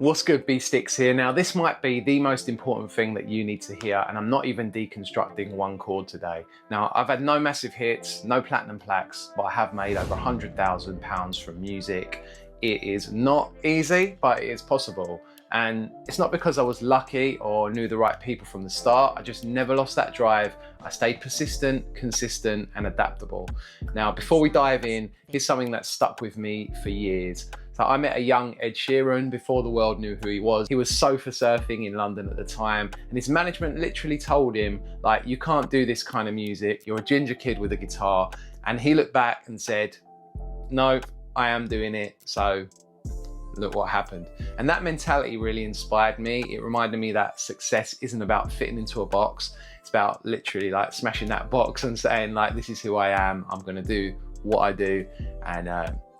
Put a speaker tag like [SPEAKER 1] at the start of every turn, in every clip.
[SPEAKER 1] What's good, bstix here. Now this might be the most important thing that you need to hear, and I'm not even deconstructing one chord today. Now I've had no massive hits, no platinum plaques, but I have made over £100,000 from music. It is not easy, but it is possible. And it's not because I was lucky or knew the right people from the start. I just never lost that drive. I stayed persistent, consistent, and adaptable. Now, before we dive in, here's something that stuck with me for years. So I met a young Ed Sheeran before the world knew who he was. He was sofa surfing in London at the time, and his management literally told him, like, you can't do this kind of music. You're a ginger kid with a guitar. And he looked back and said, no, I am doing it. So look what happened. And that mentality really inspired me. It reminded me that success isn't about fitting into a box. It's about literally like smashing that box and saying, like, this is who I am. I'm gonna do what I do. And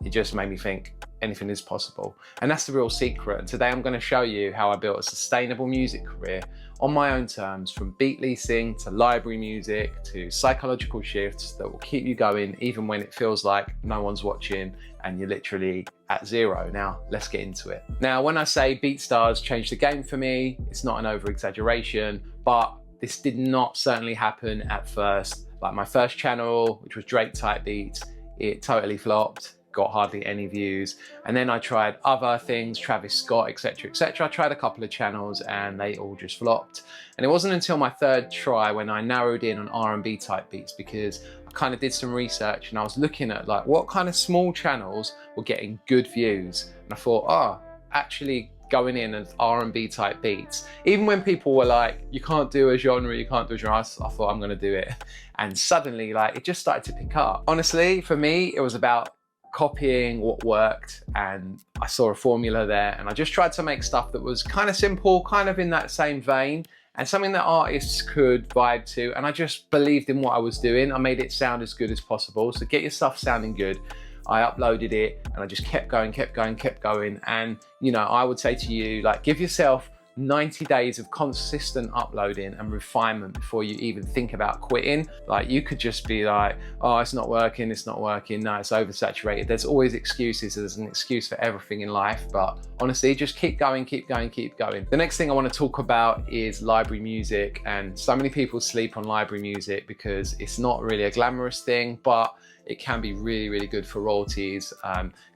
[SPEAKER 1] it just made me think anything is possible. And that's the real secret. And today I'm gonna show you how I built a sustainable music career on my own terms, from beat leasing to library music to psychological shifts that will keep you going even when it feels like no one's watching and you're literally at zero. Now, let's get into it. Now, when I say BeatStars changed the game for me, it's not an over-exaggeration, but this did not certainly happen at first. Like my first channel, which was Drake type beats, it totally flopped, got hardly any views. And then I tried other things, Travis Scott, etc., etc. I tried a couple of channels and they all just flopped. And it wasn't until my third try when I narrowed in on R&B type beats, because I kind of did some research and I was looking at like what kind of small channels were getting good views. And I thought, oh, actually going in as R&B type beats, even when people were like, you can't do a genre, you can't do a genre, I thought I'm gonna do it. And suddenly, like, it just started to pick up. Honestly, for me, it was about copying what worked, and I saw a formula there, and I just tried to make stuff that was kind of simple, kind of in that same vein, and something that artists could vibe to. And I just believed in what I was doing. I made it sound as good as possible. So get your stuff sounding good. I uploaded it and I just kept going. And you know, I would say to you, like, give yourself 90 days of consistent uploading and refinement before you even think about quitting. Like, you could just be like, oh, it's not working. No, it's oversaturated. There's always excuses. There's an excuse for everything in life, but honestly, just keep going. The next thing I want to talk about is library music. And so many people sleep on library music because it's not really a glamorous thing, but it can be really, really good for royalties.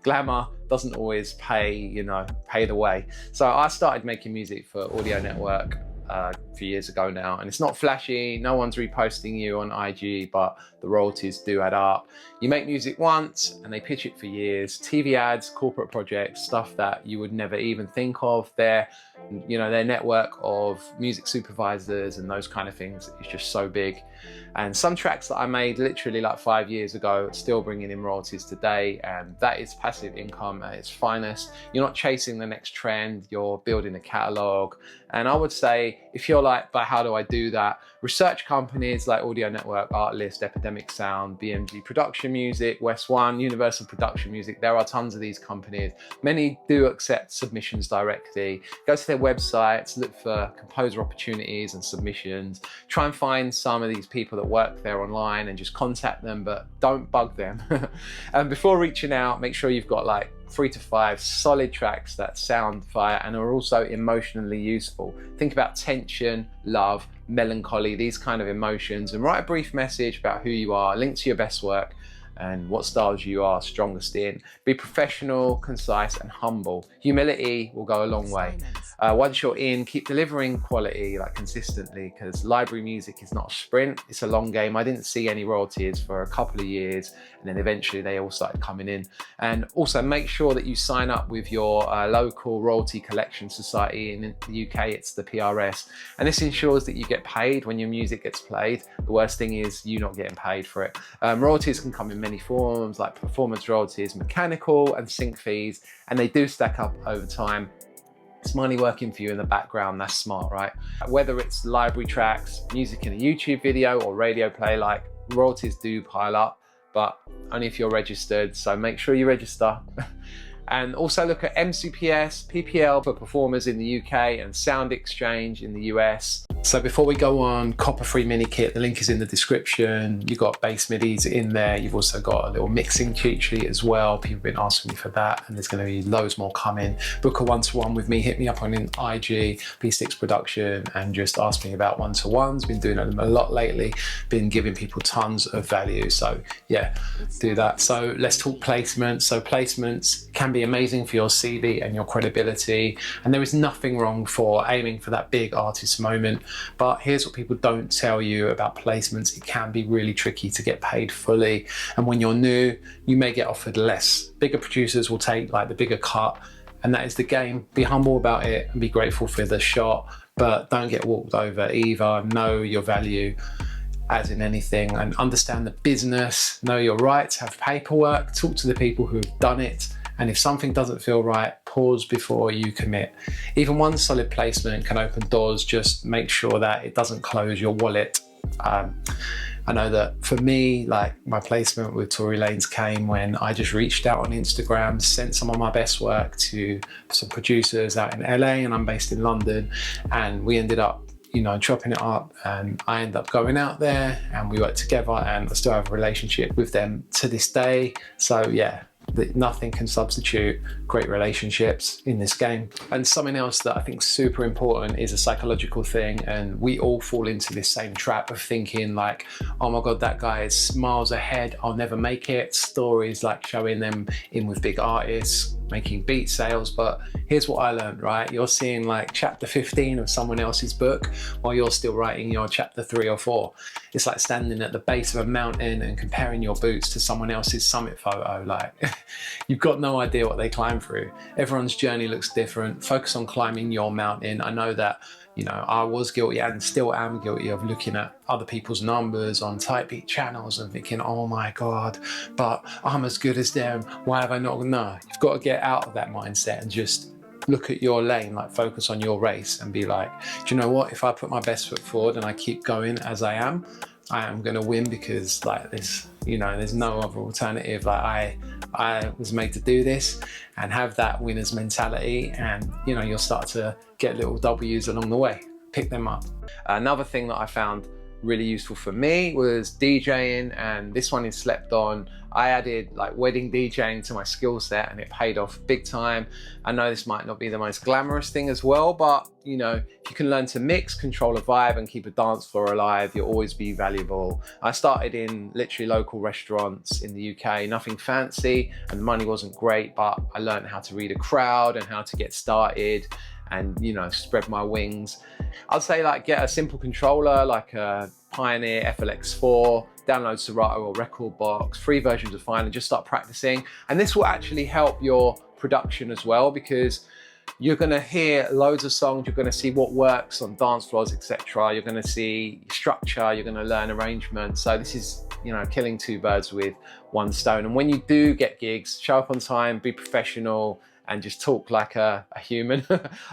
[SPEAKER 1] Glamour doesn't always pay the way. So I started making music for Audio Network a few years ago now, and it's not flashy. No one's reposting you on IG, but the royalties do add up. You make music once and they pitch it for years. TV ads, corporate projects, stuff that you would never even think of. Their network of music supervisors and those kind of things is just so big. And some tracks that I made literally like 5 years ago are still bringing in royalties today, and that is passive income at its finest. You're not chasing the next trend, you're building a catalog. And I would say, if you're like, but how do I do that? Research companies like Audio Network, Artlist, Epidemic Sound, BMG Production Music, West One, Universal Production Music. There are tons of these companies. Many do accept submissions directly. Go to their websites, look for composer opportunities and submissions. Try and find some of these people that work there online and just contact them, but don't bug them. And before reaching out, make sure you've got like 3 to 5 solid tracks that sound fire and are also emotionally useful. Think about tension, love, melancholy, these kind of emotions, and write a brief message about who you are, link to your best work and what styles you are strongest in. Be professional, concise, and humble. Humility will go a long way. Once you're in, keep delivering quality, like consistently, because library music is not a sprint, it's a long game. I didn't see any royalties for a couple of years, and then eventually they all started coming in. And also make sure that you sign up with your local royalty collection society. In the UK, it's the PRS. And this ensures that you get paid when your music gets played. The worst thing is you not getting paid for it. Royalties can come in many forms, like performance royalties, mechanical, and sync fees, and they do stack up over time. It's money working for you in the background. That's smart, right? Whether it's library tracks, music in a YouTube video, or radio play, like, royalties do pile up, but only if you're registered, so make sure you register. And also look at MCPS, PPL for performers in the UK, and Sound Exchange in the US. So before we go on, copper-free mini kit, the link is in the description. You've got bass midis in there. You've also got a little mixing cheat sheet as well. People have been asking me for that, and there's going to be loads more coming. Book a one-to-one with me. Hit me up on IG, bstix production, and just ask me about one-to-ones. Been doing them a lot lately. Been giving people tons of value. So yeah, do that. So let's talk placements. So placements can be amazing for your CV and your credibility, and there is nothing wrong for aiming for that big artist moment. But here's what people don't tell you about placements. It can be really tricky to get paid fully. And when you're new, you may get offered less. Bigger producers will take like the bigger cut, and that is the game. Be humble about it and be grateful for the shot, but don't get walked over either. Know your value as in anything, and understand the business, know your rights, have paperwork, talk to the people who have done it. And if something doesn't feel right, pause before you commit. Even one solid placement can open doors. Just make sure that it doesn't close your wallet. I know that for me, like my placement with Tory Lanez came when I just reached out on Instagram, sent some of my best work to some producers out in LA, and I'm based in London. And we ended up, you know, chopping it up, and I ended up going out there and we worked together, and I still have a relationship with them to this day. So yeah, nothing can substitute great relationships in this game. And something else that I think is super important is a psychological thing, and we all fall into this same trap of thinking like, oh my god, that guy is miles ahead, I'll never make it. Stories like showing them in with big artists, making beat sales. But here's what I learned, right? You're seeing like chapter 15 of someone else's book while you're still writing your chapter 3 or 4. It's like standing at the base of a mountain and comparing your boots to someone else's summit photo. Like you've got no idea what they climb through. Everyone's journey looks different. Focus on climbing your mountain. I know that, you know, I was guilty and still am guilty of looking at other people's numbers on type beat channels and thinking, oh my God, but I'm as good as them. Why have I not? No, you've got to get out of that mindset and just look at your lane, like focus on your race and be like, do you know what? If I put my best foot forward and I keep going as I am going to win, because like this, you know, there's no other alternative. Like I was made to do this, and have that winner's mentality, and you know, you'll start to get little W's along the way. Pick them up. Another thing that I found really useful for me was DJing, and this one is slept on. I added like wedding DJing to my skill set, and it paid off big time. I know this might not be the most glamorous thing as well, but you know, if you can learn to mix, control a vibe, and keep a dance floor alive, you'll always be valuable. I started in literally local restaurants in the UK, nothing fancy, and the money wasn't great, but I learned how to read a crowd and how to get started and, you know, spread my wings. I'd say like get a simple controller like a Pioneer FLX4, download Serato or Record Box, free versions are fine, and just start practicing. And this will actually help your production as well, because you're going to hear loads of songs, you're going to see what works on dance floors, etc. You're going to see structure, you're going to learn arrangement. So this is, you know, killing two birds with one stone. And when you do get gigs, show up on time, be professional, and just talk like a human.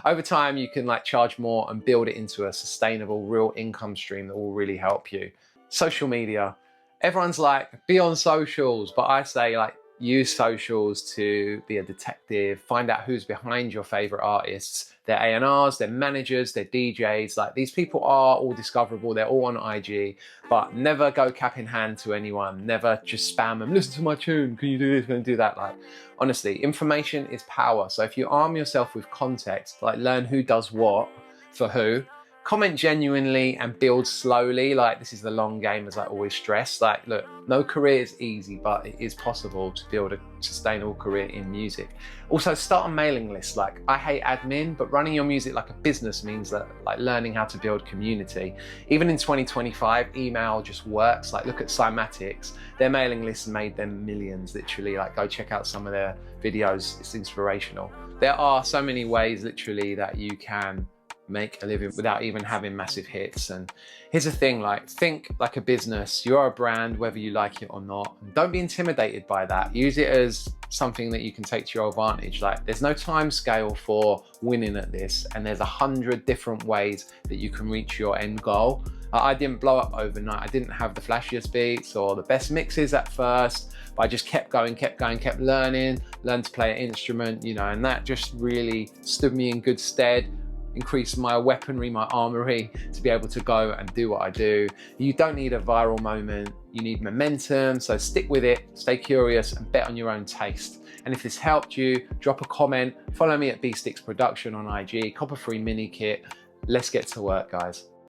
[SPEAKER 1] Over time, you can like charge more and build it into a sustainable, real income stream that will really help you. Social media. Everyone's like, be on socials, but I say like, use socials to be a detective, find out who's behind your favorite artists, their A&Rs, their managers, their DJs. Like these people are all discoverable, they're all on IG, but never go cap in hand to anyone, never just spam them, listen to my tune, can you do this, can you do that? Like, honestly, information is power. So if you arm yourself with context, like learn who does what for who, comment genuinely and build slowly. Like this is the long game, as I always stress. Like, look, no career is easy, but it is possible to build a sustainable career in music. Also, start a mailing list. Like, I hate admin, but running your music like a business means that like learning how to build community. Even in 2025, email just works. Like look at Cymatics, their mailing list made them millions, literally. Like go check out some of their videos, it's inspirational. There are so many ways literally that you can make a living without even having massive hits. And here's the thing, like think like a business. You're a brand, whether you like it or not. And don't be intimidated by that. Use it as something that you can take to your advantage. Like there's no time scale for winning at this, and there's 100 different ways that you can reach your end goal. I didn't blow up overnight. I didn't have the flashiest beats or the best mixes at first, but I just kept going, kept learning, learned to play an instrument, you know, and that just really stood me in good stead. increase my weaponry, my armory to be able to go and do what I do. You don't need a viral moment, you need momentum, so stick with it, stay curious and bet on your own taste. And if this helped you, drop a comment, follow me at bstix production on IG, cop a free mini kit. Let's get to work, guys.